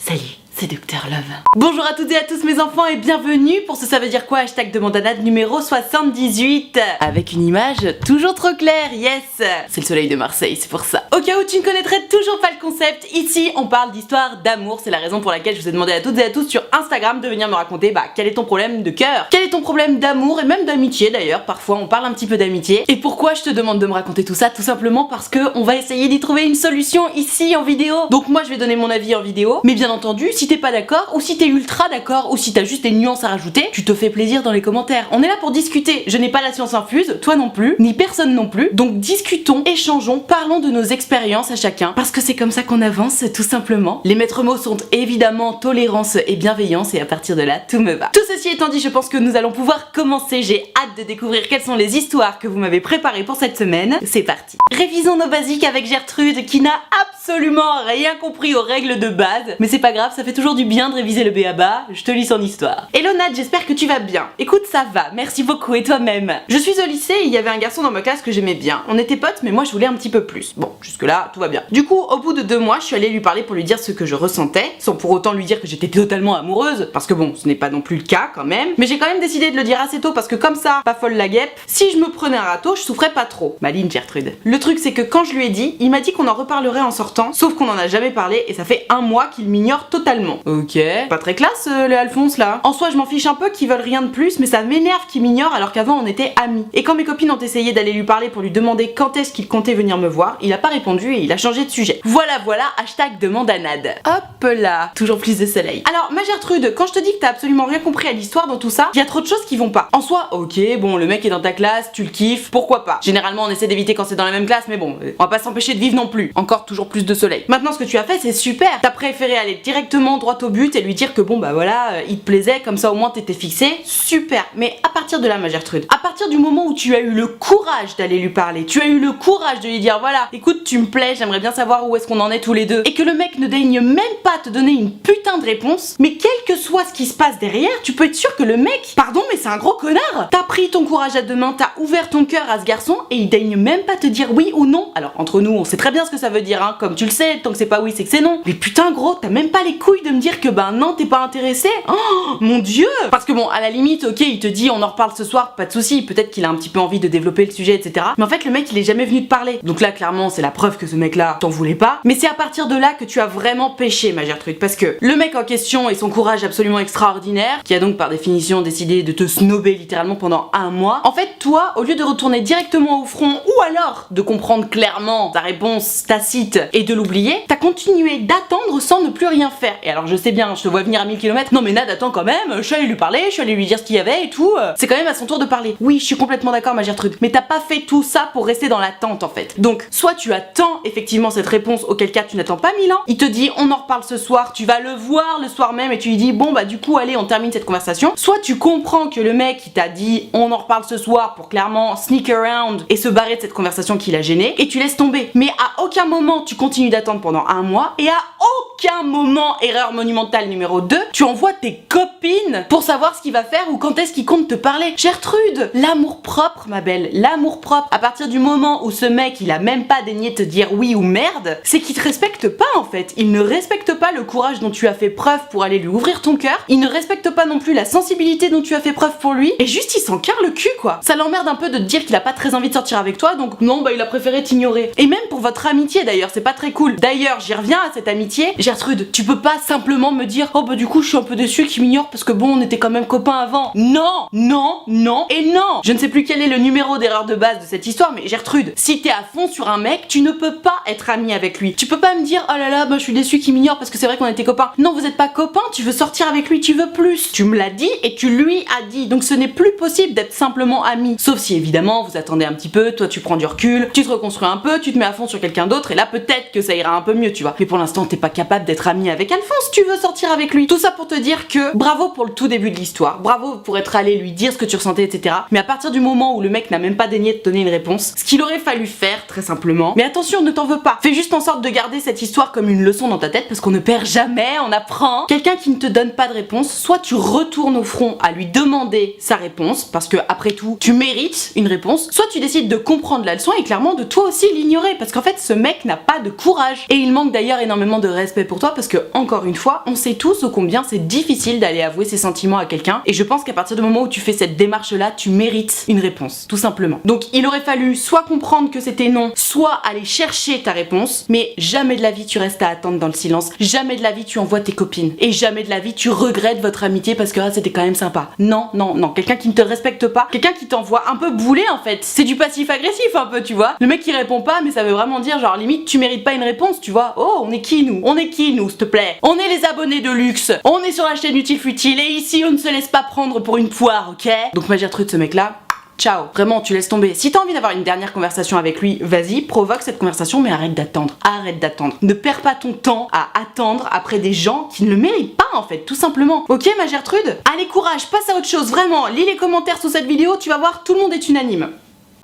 Salut, c'est Dr Love. Bonjour à toutes et à tous mes enfants et bienvenue pour ce Ça veut dire quoi hashtag de Mandanade numéro 78. Avec une image toujours trop claire, yes. C'est le soleil de Marseille, c'est pour ça. Au cas où tu ne connaîtrais toujours pas le concept, ici on parle d'histoire d'amour. C'est la raison pour laquelle je vous ai demandé à toutes et à tous sur Instagram de venir me raconter quel est ton problème de cœur, quel est ton problème d'amour et même d'amitié d'ailleurs. Parfois on parle un petit peu d'amitié. Et pourquoi je te demande de me raconter tout ça? Tout simplement parce que on va essayer d'y trouver une solution ici en vidéo. Donc moi je vais donner mon avis en vidéo, mais bien entendu si t'es pas d'accord ou si t'es ultra d'accord ou si t'as juste des nuances à rajouter, tu te fais plaisir dans les commentaires. On est là pour discuter. Je n'ai pas la science infuse, toi non plus, ni personne non plus. Donc discutons, échangeons, parlons de nos expériences à chacun, parce que c'est comme ça qu'on avance tout simplement. Les maîtres mots sont évidemment tolérance et bienveillance et à partir de là tout me va. Tout ceci étant dit, je pense que nous allons pouvoir commencer. J'ai hâte de découvrir quelles sont les histoires que vous m'avez préparées pour cette semaine. C'est parti. Révisons nos basiques avec Gertrude qui n'a absolument rien compris aux règles de base, mais c'est pas grave, ça fait toujours du bien de réviser le B.A.B.A. Je te lis son histoire. Hello Nat, j'espère que tu vas bien. Écoute, ça va, merci beaucoup, et toi-même? Je suis au lycée et il y avait un garçon dans ma classe que j'aimais bien. On était potes, mais moi je voulais un petit peu plus. Bon, jusque là, tout va bien. Du coup, au bout de 2 mois, je suis allée lui parler pour lui dire ce que je ressentais, sans pour autant lui dire que j'étais totalement amoureuse, parce que bon, ce n'est pas non plus le cas quand même. Mais j'ai quand même décidé de le dire assez tôt parce que comme ça, pas folle la guêpe, si je me prenais un râteau, je souffrais pas trop. Maline Gertrude. Le truc c'est que quand je lui ai dit, il m'a dit qu'on en reparlerait en sortant, sauf qu'on en a jamais parlé et ça fait 1 mois qu'il m'ignore totalement. Ok, pas très classe le Alphonse là. En soi je m'en fiche un peu qu'ils veulent rien de plus, mais ça m'énerve qu'il m'ignore alors qu'avant on était amis. Et quand mes copines ont essayé d'aller lui parler pour lui demander quand est-ce qu'il comptait venir me voir, il a pas répondu et il a changé de sujet. Voilà, hashtag de Mandanade. Hop là, toujours plus de soleil. Alors ma Gertrude, quand je te dis que t'as absolument rien compris à l'histoire dans tout ça, il y a trop de choses qui vont pas. En soi, ok, bon le mec est dans ta classe, tu le kiffes, pourquoi pas. Généralement on essaie d'éviter quand c'est dans la même classe, mais bon, on va pas s'empêcher de vivre non plus. Encore toujours plus de soleil. Maintenant ce que tu as fait c'est super. T'as préféré aller directement droit au but et lui dire que bon bah voilà, il te plaisait, comme ça au moins t'étais fixé. Super. Mais à partir de là ma Gertrude, à partir du moment où tu as eu le courage d'aller lui parler, tu as eu le courage de lui dire voilà, écoute tu me plais, j'aimerais bien savoir où est-ce qu'on en est tous les deux, et que le mec ne daigne même pas te donner une putain de réponse, mais quel que soit ce qui se passe derrière, tu peux être sûr que le mec, pardon mais c'est un gros connard. T'as pris ton courage à 2 mains, t'as ouvert ton cœur à ce garçon et il daigne même pas te dire oui ou non. Alors entre nous on sait très bien ce que ça veut dire hein, comme tu le sais, tant que c'est pas oui c'est que c'est non. Mais putain gros, t'as même pas les couilles de me dire que ben non t'es pas intéressé. Oh mon dieu. Parce que bon à la limite ok il te dit on en reparle ce soir, pas de soucis, peut-être qu'il a un petit peu envie de développer le sujet etc. Mais en fait le mec il est jamais venu te parler. Donc là clairement c'est la preuve que ce mec là t'en voulait pas. Mais c'est à partir de là que tu as vraiment péché ma Gertrude, parce que le mec en question et son courage absolument extraordinaire, qui a donc par définition décidé de te snober littéralement pendant 1 mois, en fait toi au lieu de retourner directement au front ou alors de comprendre clairement ta réponse tacite et de l'oublier, t'as continué d'attendre sans ne plus rien faire. Et alors je sais bien, je te vois venir à 1000 km, non mais Nad attends quand même, je suis allée lui parler, je suis allée lui dire ce qu'il y avait et tout, c'est quand même à son tour de parler. Oui je suis complètement d'accord ma Gertrude, mais t'as pas fait tout ça pour rester dans l'attente en fait. Donc soit tu attends effectivement cette réponse, auquel cas tu n'attends pas 1000 ans, il te dit on en reparle ce soir, tu vas le voir le soir même et tu lui dis bon bah du coup allez on termine cette conversation. Soit tu comprends que le mec il t'a dit on en reparle ce soir pour clairement sneak around et se barrer de cette conversation qui l'a gêné et tu laisses tomber. Mais à aucun moment tu continues d'attendre pendant 1 mois et à aucun moment, erreur monumentale numéro 2, tu envoies tes copines pour savoir ce qu'il va faire ou quand est-ce qu'il compte te parler. Gertrude, l'amour propre ma belle, l'amour propre. À partir du moment où ce mec il a même pas daigné te dire oui ou merde, c'est qu'il te respecte pas en fait. Il ne respecte pas le courage dont tu as fait preuve pour aller lui ouvrir ton cœur, il ne respecte pas non plus la sensibilité dont tu as fait preuve pour lui, et juste il s'en carre le cul quoi. Ça l'emmerde un peu de te dire qu'il a pas très envie de sortir avec toi, donc non bah il a préféré t'ignorer. Et même pour votre amitié d'ailleurs, c'est pas très cool. D'ailleurs j'y reviens à cette amitié, Gertrude, tu peux pas simplement me dire oh bah du coup je suis un peu déçue qu'il m'ignore parce que bon on était quand même copains avant. Non, non, non et non. Je ne sais plus quel est le numéro d'erreur de base de cette histoire, mais Gertrude, si t'es à fond sur un mec, tu ne peux pas être amie avec lui. Tu peux pas me dire oh là là bah je suis déçue qu'il m'ignore parce que c'est vrai qu'on était copains. Non vous êtes pas copains, tu veux sortir avec lui, tu veux plus. Tu me l'as dit et tu lui as dit, donc ce n'est plus possible d'être simplement amis. Sauf si évidemment vous attendez un petit peu, toi tu prends du recul, tu te reconstruis un peu, tu te mets à fond sur quelqu'un d'autre et là peut-être que ça ira un peu mieux tu vois. Mais pour l'instant t'es pas capable d'être ami avec Alphonse, tu veux sortir avec lui. Tout ça pour te dire que bravo pour le tout début de l'histoire, bravo pour être allé lui dire ce que tu ressentais etc. Mais à partir du moment où le mec n'a même pas daigné te donner une réponse, ce qu'il aurait fallu faire très simplement, mais attention ne t'en veux pas, fais juste en sorte de garder cette histoire comme une leçon dans ta tête parce qu'on ne perd jamais, on apprend. Quelqu'un qui ne te donne pas de réponse, soit tu retournes au front à lui demander sa réponse parce que après tout tu mérites une réponse, soit tu décides de comprendre la leçon et clairement de toi aussi l'ignorer parce qu'en fait ce mec n'a pas de courage et il manque d'ailleurs énormément de respect pour toi parce que, encore une fois, on sait tous ô combien c'est difficile d'aller avouer ses sentiments à quelqu'un et je pense qu'à partir du moment où tu fais cette démarche-là, tu mérites une réponse, tout simplement. Donc il aurait fallu soit comprendre que c'était non, soit aller chercher ta réponse, mais jamais de la vie tu restes à attendre dans le silence, jamais de la vie tu envoies tes copines et jamais de la vie tu regrettes votre amitié parce que c'était quand même sympa. Non, non, non, quelqu'un qui ne te respecte pas, quelqu'un qui t'envoie un peu bouler en fait, c'est du passif-agressif un peu, tu vois. Le mec qui répond pas, mais ça veut vraiment dire genre limite tu mérites pas une réponse, tu vois. Oh, on est qui nous? On est qui nous, s'il te plaît? On est les abonnés de luxe, on est sur la chaîne Utile Futile et ici on ne se laisse pas prendre pour une poire, ok? Donc ma Gertrude, ce mec là, ciao, vraiment tu laisses tomber. Si t'as envie d'avoir une dernière conversation avec lui, vas-y, provoque cette conversation, mais arrête d'attendre. Arrête d'attendre. Ne perds pas ton temps à attendre après des gens qui ne le méritent pas en fait, tout simplement. Ok ma Gertrude? Allez courage, passe à autre chose, vraiment. Lis les commentaires sous cette vidéo, tu vas voir, tout le monde est unanime.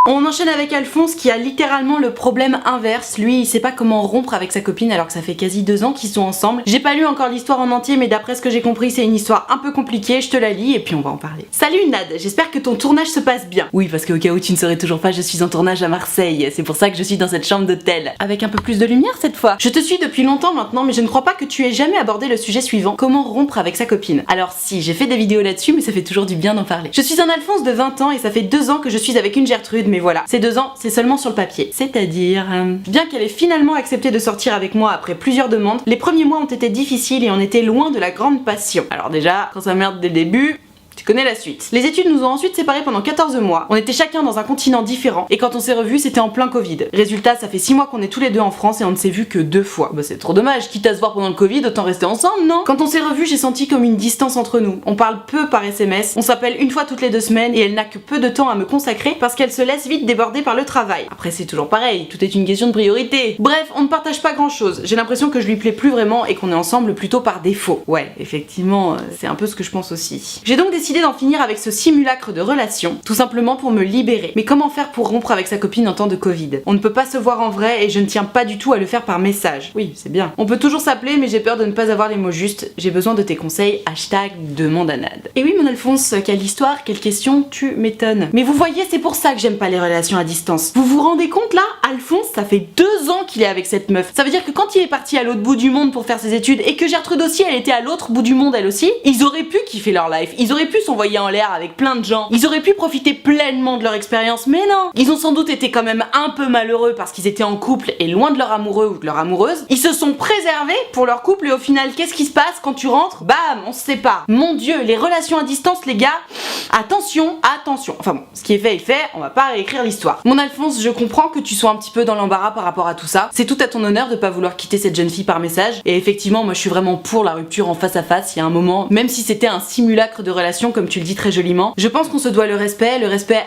On enchaîne avec Alphonse qui a littéralement le problème inverse. Lui, il sait pas comment rompre avec sa copine alors que ça fait quasi 2 ans qu'ils sont ensemble. J'ai pas lu encore l'histoire en entier, mais d'après ce que j'ai compris, c'est une histoire un peu compliquée. Je te la lis et puis on va en parler. Salut Nad, j'espère que ton tournage se passe bien. Oui, parce qu'au cas où tu ne saurais toujours pas, je suis en tournage à Marseille. C'est pour ça que je suis dans cette chambre d'hôtel. Avec un peu plus de lumière cette fois. Je te suis depuis longtemps maintenant, mais je ne crois pas que tu aies jamais abordé le sujet suivant. Comment rompre avec sa copine? Alors si, j'ai fait des vidéos là-dessus, mais ça fait toujours du bien d'en parler. Je suis un Alphonse de 20 ans et ça fait 2 ans que je suis avec une Gertrude, mais voilà. Ces 2 ans, c'est seulement sur le papier. C'est-à-dire... Bien qu'elle ait finalement accepté de sortir avec moi après plusieurs demandes, les premiers mois ont été difficiles et on était loin de la grande passion. Alors déjà, quand ça merde dès le début... Tu connais la suite. Les études nous ont ensuite séparés pendant 14 mois. On était chacun dans un continent différent et quand on s'est revus, c'était en plein Covid. Résultat, ça fait 6 mois qu'on est tous les deux en France et on ne s'est vus que 2 fois. Bah c'est trop dommage, quitte à se voir pendant le Covid, autant rester ensemble, non? Quand on s'est revus, j'ai senti comme une distance entre nous. On parle peu par SMS, on s'appelle une fois toutes les 2 semaines et elle n'a que peu de temps à me consacrer parce qu'elle se laisse vite déborder par le travail. Après c'est toujours pareil, tout est une question de priorité. Bref, on ne partage pas grand chose. J'ai l'impression que je lui plais plus vraiment et qu'on est ensemble plutôt par défaut. Ouais, effectivement, c'est un peu ce que je pense aussi. J'ai donc décidé d'en finir avec ce simulacre de relation, tout simplement pour me libérer. Mais comment faire pour rompre avec sa copine en temps de Covid? On ne peut pas se voir en vrai et je ne tiens pas du tout à le faire par message. Oui, c'est bien. On peut toujours s'appeler mais j'ai peur de ne pas avoir les mots justes. J'ai besoin de tes conseils, #demande à Nad. Et oui mon Alphonse, quelle histoire, quelle question, tu m'étonnes. Mais vous voyez, c'est pour ça que j'aime pas les relations à distance. Vous vous rendez compte là? Alphonse, ça fait 2 ans qu'il est avec cette meuf. Ça veut dire que quand il est parti à l'autre bout du monde pour faire ses études et que Gertrude aussi, elle était à l'autre bout du monde elle aussi, ils auraient pu kiffer leur life, ils auraient pu s'envoyer en l'air avec plein de gens, ils auraient pu profiter pleinement de leur expérience, mais non! Ils ont sans doute été quand même un peu malheureux parce qu'ils étaient en couple et loin de leur amoureux ou de leur amoureuse. Ils se sont préservés pour leur couple et au final, qu'est-ce qui se passe quand tu rentres? Bam, on se sépare. Mon dieu, les relations à distance les gars, attention, attention. Enfin bon, ce qui est fait est fait, on va pas réécrire l'histoire. Mon Alphonse, je comprends que tu sois un petit peu dans l'embarras par rapport à tout ça. C'est tout à ton honneur de pas vouloir quitter cette jeune fille par message et effectivement, moi je suis vraiment pour la rupture en face à face, il y a un moment, même si c'était un simulacre de relation comme tu le dis très joliment, je pense qu'on se doit le respect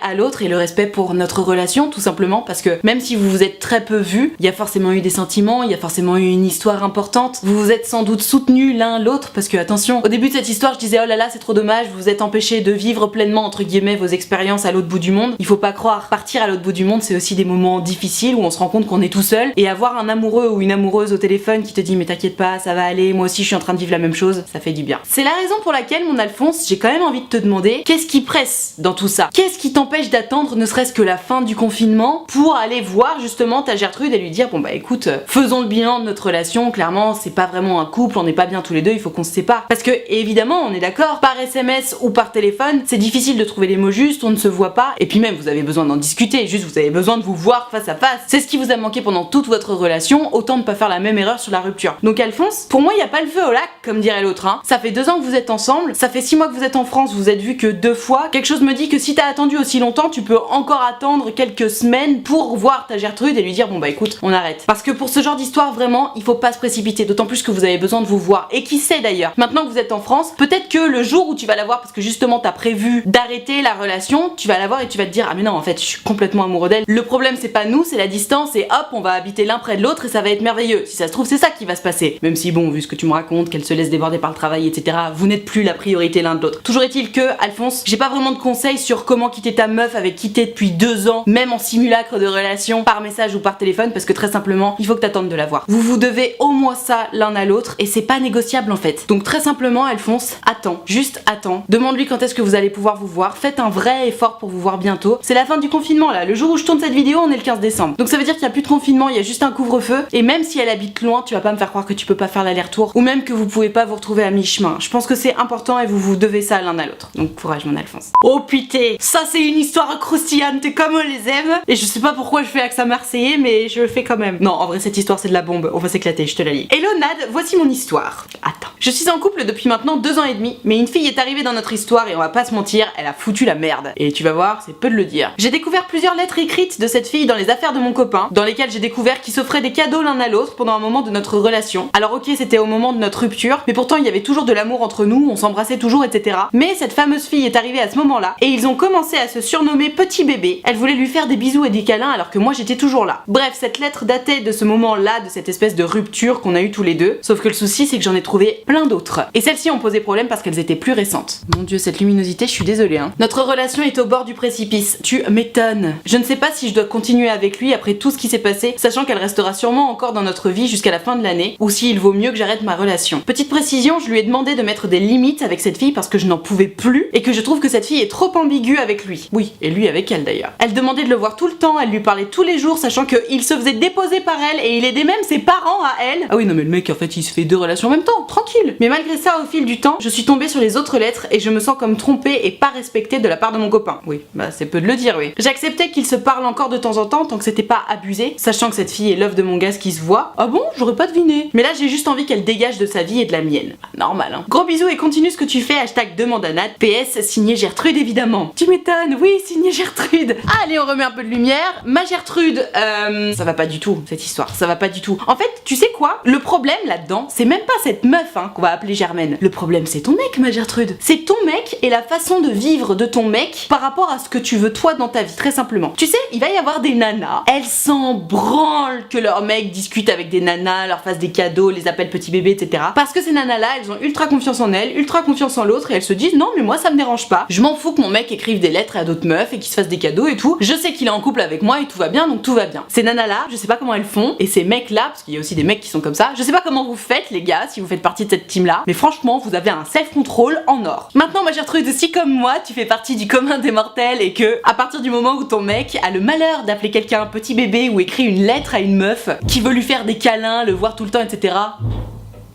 à l'autre et le respect pour notre relation tout simplement parce que même si vous vous êtes très peu vus, il y a forcément eu des sentiments, il y a forcément eu une histoire importante, vous vous êtes sans doute soutenus l'un l'autre parce que attention, au début de cette histoire je disais oh là là c'est trop dommage, vous vous êtes empêchés de vivre pleinement entre guillemets vos expériences à l'autre bout du monde. Il faut pas croire, partir à l'autre bout du monde c'est aussi des moments difficiles où on se rend compte qu'on est tout seul et avoir un amoureux ou une amoureuse au téléphone qui te dit mais t'inquiète pas ça va aller, moi aussi je suis en train de vivre la même chose, ça fait du bien. C'est la raison pour laquelle mon Alphonse, j'ai quand même envie de te demander qu'est-ce qui presse dans tout ça? Qu'est-ce qui t'empêche d'attendre ne serait-ce que la fin du confinement pour aller voir justement ta Gertrude et lui dire bon bah écoute, faisons le bilan de notre relation, clairement c'est pas vraiment un couple, on n'est pas bien tous les deux, il faut qu'on se sépare. Parce que évidemment on est d'accord, par SMS ou par téléphone, c'est difficile de trouver les mots justes, on ne se voit pas, et puis même vous avez besoin d'en discuter, juste vous avez besoin de vous voir face à face. C'est ce qui vous a manqué pendant toute votre relation, autant ne pas faire la même erreur sur la rupture. Donc Alphonse, pour moi il y a pas le feu au lac, comme dirait l'autre, hein. Ça fait 2 ans que vous êtes ensemble, ça fait 6 mois que vous êtes en France, vous êtes vus que 2 fois, quelque chose me dit que si t'as attendu aussi longtemps, tu peux encore attendre quelques semaines pour voir ta Gertrude et lui dire bon bah écoute, on arrête. Parce que pour ce genre d'histoire vraiment, il faut pas se précipiter, d'autant plus que vous avez besoin de vous voir. Et qui sait d'ailleurs, maintenant que vous êtes en France, peut-être que le jour où tu vas la voir parce que justement t'as prévu d'arrêter la relation, tu vas la voir et tu vas te dire ah mais non en fait je suis complètement amoureux d'elle. Le problème c'est pas nous, c'est la distance et hop on va habiter l'un près de l'autre et ça va être merveilleux. Si ça se trouve c'est ça qui va se passer. Même si bon vu ce que tu me racontes, qu'elle se laisse déborder par le travail etc, vous n'êtes plus la priorité l'un de l'autre. Toujours est-il que, Alphonse, j'ai pas vraiment de conseils sur comment quitter ta meuf avec qui t'es depuis 2 ans, même en simulacre de relation, par message ou par téléphone, parce que très simplement, il faut que t'attendes de la voir. Vous devez au moins ça l'un à l'autre, et c'est pas négociable en fait. Donc très simplement, Alphonse, attends, juste attends. Demande-lui quand est-ce que vous allez pouvoir vous voir. Faites un vrai effort pour vous voir bientôt. C'est la fin du confinement là. Le jour où je tourne cette vidéo, on est le 15 décembre. Donc ça veut dire qu'il y a plus de confinement, il y a juste un couvre-feu. Et même si elle habite loin, tu vas pas me faire croire que tu peux pas faire l'aller-retour, ou même que vous pouvez pas vous retrouver à mi-chemin. Je pense que c'est important et vous devez ça l'un à l'autre. Donc courage mon Alphonse. Oh putain, ça c'est une histoire croustillante comme on les aime. Et je sais pas pourquoi je fais accent marseillais, mais je le fais quand même. Non, en vrai cette histoire c'est de la bombe. On va s'éclater, je te la lis. Hello Nad, voici mon histoire. Attends. Je suis en couple depuis maintenant 2 ans et demi, mais une fille est arrivée dans notre histoire et on va pas se mentir, elle a foutu la merde. Et tu vas voir, c'est peu de le dire. J'ai découvert plusieurs lettres écrites de cette fille dans les affaires de mon copain, dans lesquelles j'ai découvert qu'ils s'offraient des cadeaux l'un à l'autre pendant un moment de notre relation. Alors ok, c'était au moment de notre rupture, mais pourtant il y avait toujours de l'amour entre nous, on s'embrassait toujours, etc. Mais cette fameuse fille est arrivée à ce moment-là, et ils ont commencé à se surnommer Petit Bébé. Elle voulait lui faire des bisous et des câlins alors que moi j'étais toujours là. Bref, cette lettre datait de ce moment-là, de cette espèce de rupture qu'on a eu tous les deux, sauf que le souci c'est que j'en ai trouvé plein d'autres. Et celles-ci ont posé problème parce qu'elles étaient plus récentes. Mon dieu, cette luminosité, je suis désolée hein. Notre relation est au bord du précipice. Tu m'étonnes. Je ne sais pas si je dois continuer avec lui après tout ce qui s'est passé, sachant qu'elle restera sûrement encore dans notre vie jusqu'à la fin de l'année, ou s'il vaut mieux que j'arrête ma relation. Petite précision, je lui ai demandé de mettre des limites avec cette fille parce que je n'en pouvais plus et que je trouve que cette fille est trop ambiguë avec lui. Oui, et lui avec elle d'ailleurs. Elle demandait de le voir tout le temps, elle lui parlait tous les jours, sachant qu'il se faisait déposer par elle et il aidait même ses parents à elle. Ah oui, non mais le mec en fait il se fait 2 relations en même temps, tranquille. Mais malgré ça, au fil du temps, je suis tombée sur les autres lettres et je me sens comme trompée et pas respectée de la part de mon copain. Oui, bah c'est peu de le dire, oui. J'acceptais qu'ils se parlent encore de temps en temps tant que c'était pas abusé, sachant que cette fille est l'œuvre de mon gars qui se voit. Ah bon, j'aurais pas deviné. Mais là j'ai juste envie qu'elle dégage de sa vie et de la mienne. Ah, normal hein. Gros bisous et continue ce que tu fais, #demande à Nat. PS, signé Gertrude évidemment. Tu m'étonnes, oui, signé Gertrude. Allez, on remet un peu de lumière. Ma Gertrude, ça va pas du tout cette histoire, ça va pas du tout. En fait, tu sais quoi? Le problème là-dedans, c'est même pas cette meuf hein, qu'on va appeler Germaine. Le problème c'est ton mec, ma Gertrude. C'est ton mec et la façon de vivre de ton mec par rapport à ce que tu veux toi dans ta vie, très simplement. Tu sais, il va y avoir des nanas, elles s'en branlent que leur mec discute avec des nanas, leur fasse des cadeaux, les appelle petit bébé, etc. Parce que ces nanas-là, elles ont ultra confiance en elles, ultra confiance en l'autre et elles se disent non mais moi ça me dérange pas. Je m'en fous que mon mec écrive des lettres à d'autres meufs et qu'il se fasse des cadeaux et tout. Je sais qu'il est en couple avec moi et tout va bien, donc tout va bien. Ces nanas-là, je sais pas comment elles font, et ces mecs-là, parce qu'il y a aussi des mecs qui sont comme ça, je sais pas comment vous faites les gars, si vous faites partie de cette team-là, mais franchement, vous avez un self-control en or. Maintenant, ma Gertrude, si comme moi, tu fais partie du commun des mortels et que, à partir du moment où ton mec a le malheur d'appeler quelqu'un un petit bébé ou écrit une lettre à une meuf qui veut lui faire des câlins, le voir tout le temps, etc.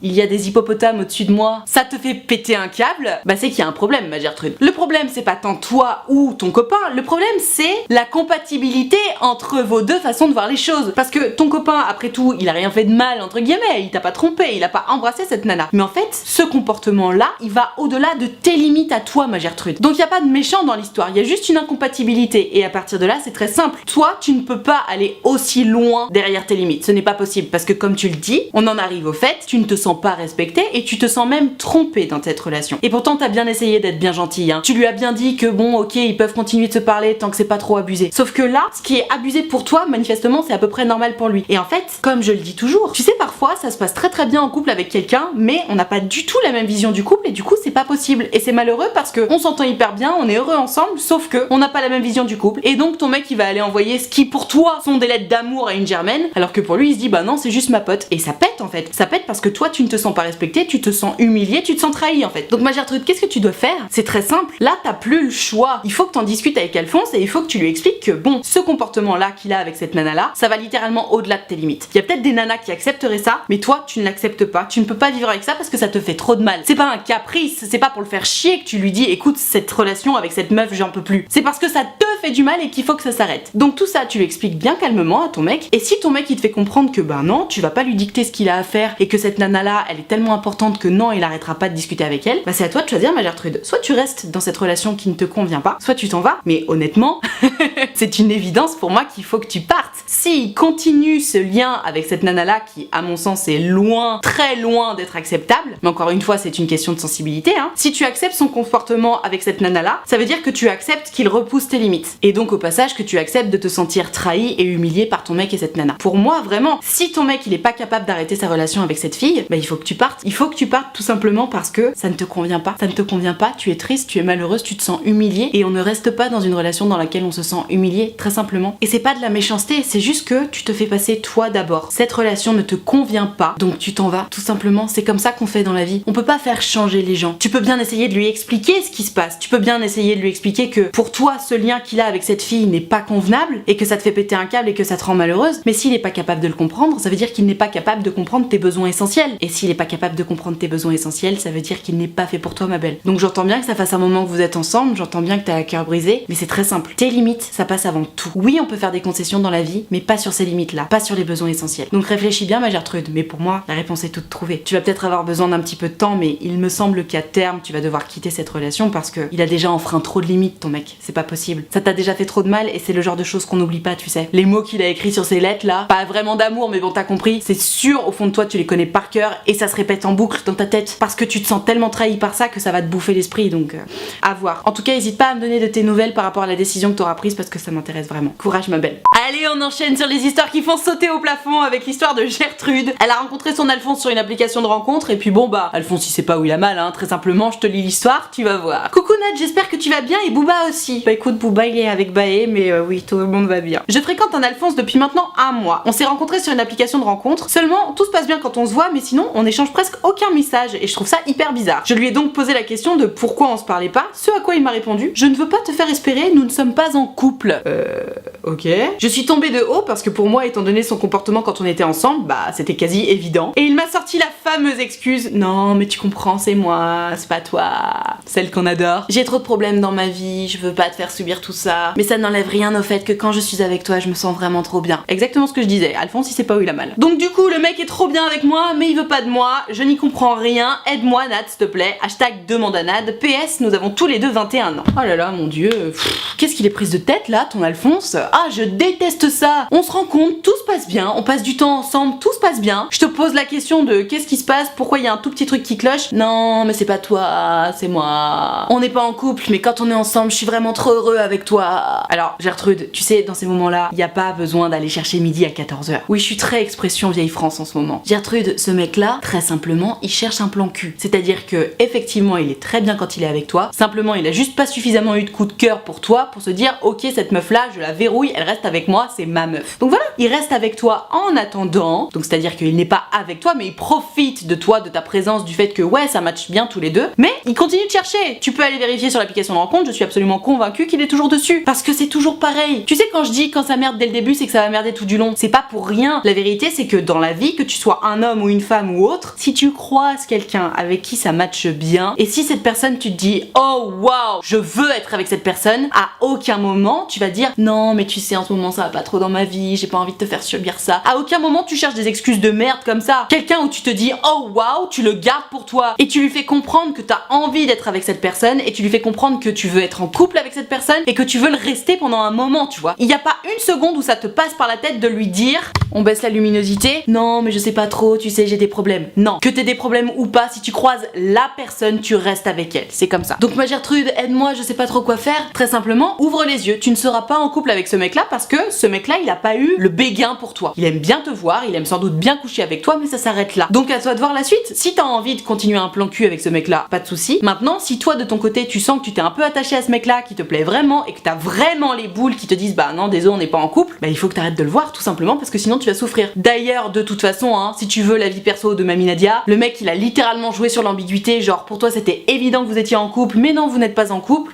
Il y a des hippopotames au-dessus de moi, ça te fait péter un câble, bah c'est qu'il y a un problème ma Gertrude. Le problème c'est pas tant toi ou ton copain, le problème c'est la compatibilité entre vos deux façons de voir les choses. Parce que ton copain, après tout, il a rien fait de mal entre guillemets, il t'a pas trompé, il a pas embrassé cette nana. Mais en fait, ce comportement-là, il va au-delà de tes limites à toi ma Gertrude. Donc il y a pas de méchant dans l'histoire, il y a juste une incompatibilité et à partir de là, c'est très simple. Toi, tu ne peux pas aller aussi loin derrière tes limites, ce n'est pas possible parce que comme tu le dis, on en arrive au fait, tu ne te sens pas respecté et tu te sens même trompé dans cette relation. Et pourtant t'as bien essayé d'être bien gentil hein. Tu lui as bien dit que bon ok ils peuvent continuer de se parler tant que c'est pas trop abusé. Sauf que là, ce qui est abusé pour toi, manifestement c'est à peu près normal pour lui. Et en fait, comme je le dis toujours, tu sais parfois ça se passe très très bien en couple avec quelqu'un, mais on n'a pas du tout la même vision du couple et du coup c'est pas possible. Et c'est malheureux parce que on s'entend hyper bien, on est heureux ensemble, sauf que on n'a pas la même vision du couple. Et donc ton mec il va aller envoyer ce qui pour toi sont des lettres d'amour à une Germaine, alors que pour lui il se dit bah non c'est juste ma pote. Et ça pète en fait. Ça pète parce que toi tu ne te sens pas respecté, tu te sens humilié, tu te sens trahi en fait. Donc ma Gertrude, qu'est-ce que tu dois faire? C'est très simple. Là, t'as plus le choix. Il faut que t'en discutes avec Alphonse et il faut que tu lui expliques que bon, ce comportement-là qu'il a avec cette nana-là, ça va littéralement au-delà de tes limites. Il y a peut-être des nanas qui accepteraient ça, mais toi, tu ne l'acceptes pas. Tu ne peux pas vivre avec ça parce que ça te fait trop de mal. C'est pas un caprice, c'est pas pour le faire chier que tu lui dis écoute, cette relation avec cette meuf, j'en peux plus. C'est parce que ça te fait du mal et qu'il faut que ça s'arrête. Donc tout ça, tu lui expliques bien calmement à ton mec. Et si ton mec il te fait comprendre que bah non, tu vas pas lui dicter ce qu'il a à faire et que cette nana-là, elle est tellement importante que non, il arrêtera pas de discuter avec elle, bah c'est à toi de choisir ma Gertrude. Soit tu restes dans cette relation qui ne te convient pas, soit tu t'en vas, mais honnêtement, c'est une évidence pour moi qu'il faut que tu partes. S'il continue ce lien avec cette nana-là qui, à mon sens, est loin, très loin d'être acceptable, mais encore une fois, c'est une question de sensibilité, hein. Si tu acceptes son comportement avec cette nana-là, ça veut dire que tu acceptes qu'il repousse tes limites. Et donc au passage que tu acceptes de te sentir trahi et humilié par ton mec et cette nana. Pour moi, vraiment, si ton mec il est pas capable d'arrêter sa relation avec cette fille, bah il faut que tu partes. Il faut que tu partes tout simplement parce que ça ne te convient pas. Ça ne te convient pas, tu es triste, tu es malheureuse, tu te sens humiliée et on ne reste pas dans une relation dans laquelle on se sent humilié, très simplement. Et c'est pas de la méchanceté, c'est juste que tu te fais passer toi d'abord. Cette relation ne te convient pas, donc tu t'en vas, tout simplement. C'est comme ça qu'on fait dans la vie. On peut pas faire changer les gens. Tu peux bien essayer de lui expliquer ce qui se passe. Tu peux bien essayer de lui expliquer que pour toi, ce lien qu'il a avec cette fille n'est pas convenable et que ça te fait péter un câble et que ça te rend malheureuse. Mais s'il n'est pas capable de le comprendre, ça veut dire qu'il n'est pas capable de comprendre tes besoins essentiels. Et s'il n'est pas capable de comprendre tes besoins essentiels, ça veut dire qu'il n'est pas fait pour toi, ma belle. Donc j'entends bien que ça fasse un moment que vous êtes ensemble, j'entends bien que t'as le cœur brisé, mais c'est très simple. Tes limites, ça passe avant tout. Oui, on peut faire des concessions dans la vie, mais pas sur ces limites-là, pas sur les besoins essentiels. Donc réfléchis bien, ma Gertrude, mais pour moi, la réponse est toute trouvée. Tu vas peut-être avoir besoin d'un petit peu de temps, mais il me semble qu'à terme, tu vas devoir quitter cette relation parce que il a déjà enfreint trop de limites, ton mec. C'est pas possible. Ça t'a déjà fait trop de mal et c'est le genre de choses qu'on n'oublie pas, tu sais. Les mots qu'il a écrits sur ses lettres là, pas vraiment d'amour, mais bon, t'as compris. C'est sûr, au fond de toi, tu les connais par cœur et ça se répète en boucle dans ta tête parce que tu te sens tellement trahi par ça que ça va te bouffer l'esprit, donc à voir. En tout cas, n'hésite pas à me donner de tes nouvelles par rapport à la décision que t'auras prise parce que ça m'intéresse vraiment. Courage, ma belle. Allez, on enchaîne sur les histoires qui font sauter au plafond avec l'histoire de Gertrude. Elle a rencontré son Alphonse sur une application de rencontre et puis bon bah, Alphonse il sait pas où il a mal, hein. Très simplement, je te lis l'histoire, tu vas voir. Coucou Nat, j'espère que tu vas bien et Booba aussi. Bah écoute, Booba il est avec Baé, mais oui, tout le monde va bien. Je fréquente un Alphonse depuis maintenant un mois. On s'est rencontrés sur une application de rencontre. Seulement, tout se passe bien quand on se voit, mais sinon, on échange presque aucun message et je trouve ça hyper bizarre. Je lui ai donc posé la question de pourquoi on se parlait pas, ce à quoi il m'a répondu: je ne veux pas te faire espérer, nous ne sommes pas en couple. Ok. Je suis tombée de haut parce que pour moi, étant donné son comportement quand on était ensemble, bah c'était quasi évident. Et il m'a sorti la fameuse excuse: non mais tu comprends, c'est moi, c'est pas toi, celle qu'on adore. J'ai trop de problèmes dans ma vie, je veux pas te faire subir tout ça, mais ça n'enlève rien au fait que quand je suis avec toi, je me sens vraiment trop bien. Exactement ce que je disais, Alphonse il sait pas où il a mal. Donc du coup, le mec est trop bien avec moi, mais il veut pas de moi, je n'y comprends rien, aide-moi Nat s'il te plaît, hashtag demande à Nad, PS, nous avons tous les deux 21 ans. Oh là là, mon dieu, qu'est-ce qu'il est prise de tête là, ton Alphonse? Ah, je déteste ça. On se rend compte, tout se passe bien, on passe du temps ensemble, tout se passe bien. Je te pose la question de qu'est-ce qui se passe, pourquoi il y a un tout petit truc qui cloche. Non, mais c'est pas toi, c'est moi. On n'est pas en couple, mais quand on est ensemble, je suis vraiment trop heureux avec toi. Alors, Gertrude, tu sais, dans ces moments-là, il n'y a pas besoin d'aller chercher midi à 14h. Oui, je suis très expression vieille France en ce moment. Gertrude, ce mec-là, très simplement, il cherche un plan cul. C'est-à-dire que, effectivement, il est très bien quand il est avec toi. Simplement, il a juste pas suffisamment eu de coup de cœur pour toi pour se dire, ok, cette meuf-là, je la verrouille, elle reste avec moi, c'est ma meuf. Donc voilà, il reste avec toi en attendant. Donc c'est-à-dire qu'il n'est pas avec toi, mais il profite de toi, de ta présence, du fait que ouais, ça matche bien tous les deux. Mais il continue de chercher. Tu peux aller vérifier sur l'application de rencontre, je suis absolument convaincue qu'il est toujours dessus. Parce que c'est toujours pareil. Tu sais, quand je dis quand ça merde dès le début, c'est que ça va merder tout du long. C'est pas pour rien. La vérité, c'est que dans la vie, que tu sois un homme ou une femme ou autre, si tu croises quelqu'un avec qui ça matche bien, et si cette personne, tu te dis, oh waouh, je veux être avec cette personne, à aucun moment tu vas dire, non mais tu sais, en ce moment ça va pas trop dans ma vie, j'ai pas envie de te faire subir ça. À aucun moment tu cherches des excuses de merde comme ça. Quelqu'un où tu te dis, oh waouh, tu le gardes pour toi et tu lui fais comprendre que t'as envie d'être avec cette personne et tu lui fais comprendre que tu veux être en couple avec cette personne et que tu veux le rester pendant un moment, tu vois. Il y a pas une seconde où ça te passe par la tête de lui dire, on baisse la luminosité, non mais je sais pas trop, tu sais, j'ai des problèmes. Non, que t'aies des problèmes ou pas, si tu croises la personne, tu restes avec elle, c'est comme ça. Donc ma Gertrude, aide-moi, je sais pas trop quoi faire. Très simplement, ouvre les yeux, tu ne seras pas en couple avec ce mec là parce que ce mec là il a pas eu le béguin pour toi. Il aime bien te voir, il aime sans doute bien coucher avec toi, mais ça s'arrête là. Donc à toi de voir la suite. Si t'as envie de continuer un plan cul avec ce mec là, pas de souci. Maintenant, si toi de ton côté tu sens que tu t'es un peu attaché à ce mec là, qui te plaît vraiment et que t'as vraiment les boules qui te disent bah non désolé on n'est pas en couple, bah il faut que t'arrêtes de le voir tout simplement parce que sinon tu vas souffrir. D'ailleurs de toute façon hein, si tu veux la vie perso de Mamie Nadia, le mec il a littéralement joué sur l'ambiguïté, genre pour toi c'était évident que vous étiez en couple mais non vous n'êtes pas en couple.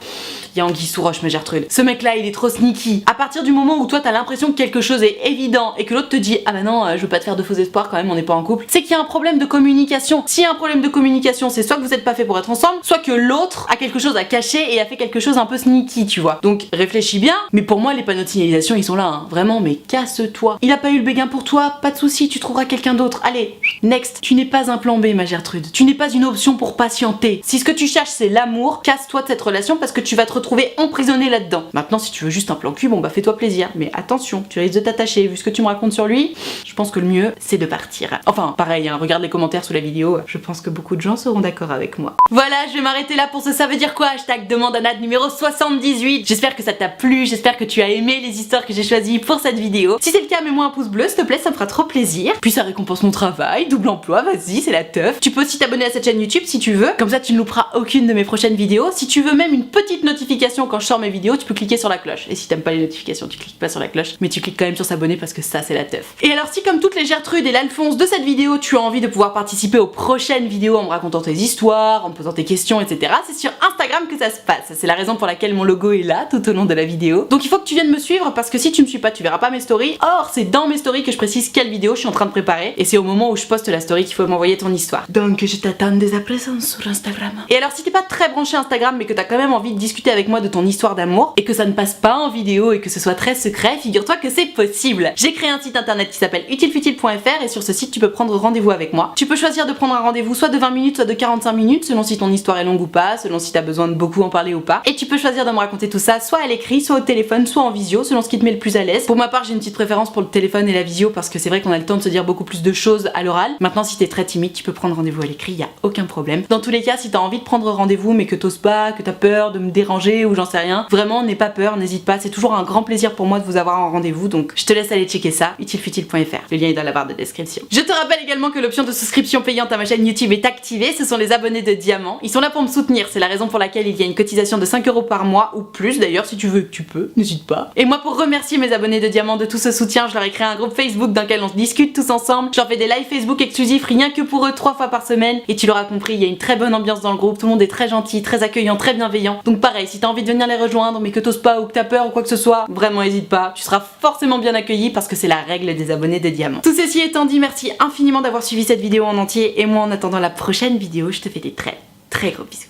Il y a anguille sous roche, ma Gertrude. Ce mec là il est trop sneaky. À partir du moment où toi t'as l'impression que quelque chose est évident et que l'autre te dit ah bah non je veux pas te faire de faux espoirs quand même, on n'est pas en couple, c'est qu'il y a un problème de communication. S'il y a un problème de communication, c'est soit que vous êtes pas fait pour être ensemble, soit que l'autre a quelque chose à cacher et a fait quelque chose un peu sneaky, tu vois. Donc réfléchis bien, mais pour moi les panneaux de signalisation ils sont là hein. Vraiment, mais casse-toi. Il a pas eu le béguin pour toi, pas de souci, tu trouveras quelqu'un d'autre. Allez, next. Tu n'es pas un plan B, ma Gertrude. Tu n'es pas une option pour patienter. Si ce que tu cherches c'est l'amour, casse-toi de cette relation parce que tu vas te retrouver emprisonné là-dedans. Maintenant, si tu veux juste un plan cul, bon bah fais-toi plaisir. Mais attention, tu risques de t'attacher. Vu ce que tu me racontes sur lui, je pense que le mieux, c'est de partir. Enfin, pareil, hein, regarde les commentaires sous la vidéo. Je pense que beaucoup de gens seront d'accord avec moi. Voilà, je vais m'arrêter là pour ce ça veut dire quoi hashtag demande à Nad numéro 78. J'espère que ça t'a plu, j'espère que tu as aimé les histoires que j'ai choisies pour cette vidéo. Si c'est le cas, mets-moi un pouce bleu, s'il te plaît, ça me fera trop plaisir. Puis ça récompense mon travail, double emploi, vas-y, c'est la teuf. Tu peux aussi t'abonner à cette chaîne YouTube si tu veux, comme ça tu ne louperas aucune de mes prochaines vidéos. Si tu veux même une petite notification quand je sors mes vidéos, tu peux cliquer sur la cloche. Et si t'aimes pas les notifications, tu cliques pas sur la cloche, mais tu cliques quand même sur s'abonner parce que ça c'est la teuf. Et alors si comme toutes les Gertrude et l'Alphonse de cette vidéo, tu as envie de pouvoir participer aux prochaines vidéos en me racontant tes histoires, en me posant tes questions, etc., c'est sur Instagram que ça se passe. C'est la raison pour laquelle mon logo est là tout au long de la vidéo. Donc il faut que tu viennes me suivre parce que si tu me suis pas, tu verras pas mes stories. Or, c'est dans mes stories que je précise quelle vidéo je suis en train de préparer et c'est au moment où je poste la story qu'il faut m'envoyer ton histoire. Donc je t'attends dès à présent sur Instagram. Et alors si t'es pas très branché Instagram mais que t'as quand même envie de discuter avec moi de ton histoire d'amour et que ça ne passe pas en vidéo et que ce soit très secret, figure-toi que c'est possible. J'ai créé un site internet qui s'appelle utilefutile.fr et sur ce site tu peux prendre rendez-vous avec moi. Tu peux choisir de prendre un rendez-vous soit de 20 minutes soit de 45 minutes selon si ton histoire est longue ou pas, selon si t'as besoin de beaucoup en parler ou pas. Et tu peux choisir de me raconter tout ça soit à l'écrit, soit au téléphone, soit en visio, selon ce qui te met le plus à l'aise. Pour ma part, j'ai une petite préférence pour le téléphone et la visio parce que c'est vrai qu'on a le temps de se dire beaucoup plus de choses à l'oral. Maintenant, si t'es très timide, tu peux prendre rendez-vous à l'écrit, y a aucun problème. Dans tous les cas, si t'as envie de prendre rendez-vous mais que t'oses pas, que t'as peur de me déranger ou j'en sais rien, vraiment n'aie pas peur, n'hésite pas, c'est toujours un grand plaisir pour moi de vous avoir en rendez-vous, donc je te laisse aller checker ça, utilefutile.fr. Le lien est dans la barre de description. Je te rappelle également que l'option de souscription payante à ma chaîne YouTube est activée, ce sont les abonnés de Diamant. Ils sont là pour me soutenir, c'est la raison pour laquelle il y a une cotisation de 5 € par mois ou plus d'ailleurs, si tu veux, tu peux, n'hésite pas. Et moi, pour remercier mes abonnés de Diamant de tout ce soutien, je leur ai créé un groupe Facebook dans lequel on se discute tous ensemble. J'en fais des lives Facebook exclusifs rien que pour eux 3 fois par semaine. Et tu l'auras compris, il y a une très bonne ambiance dans le groupe, tout le monde est très gentil, très accueillant, très bienveillant. Donc pareil, si t'as envie de venir les rejoindre mais que t'oses pas ou que t'as peur ou quoi que ce soit, vraiment n'hésite pas, tu seras forcément bien accueilli parce que c'est la règle des abonnés de Diamant. Tout ceci étant dit, merci infiniment d'avoir suivi cette vidéo en entier et moi en attendant la prochaine vidéo, je te fais des très gros bisous.